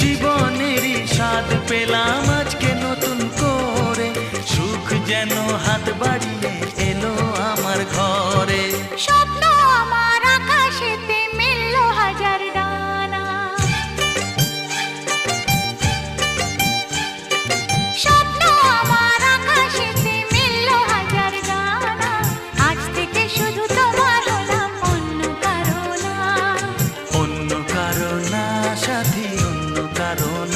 জীবনেরই স্বাদ পেলাম আজকে নতুন করে, সুখ যেন হাত বাড়িয়ে এলো আমার ঘরে। স্বপ্ন আমার আকাশেতে মেললো হাজার ডানা, স্বপ্ন আমার আকাশেতে মেললো হাজার ডানা। আজ থেকে শুধু তোমার হলাম, অন্য কারো না। অন্য কারো না সাথী, অন্য কারো না।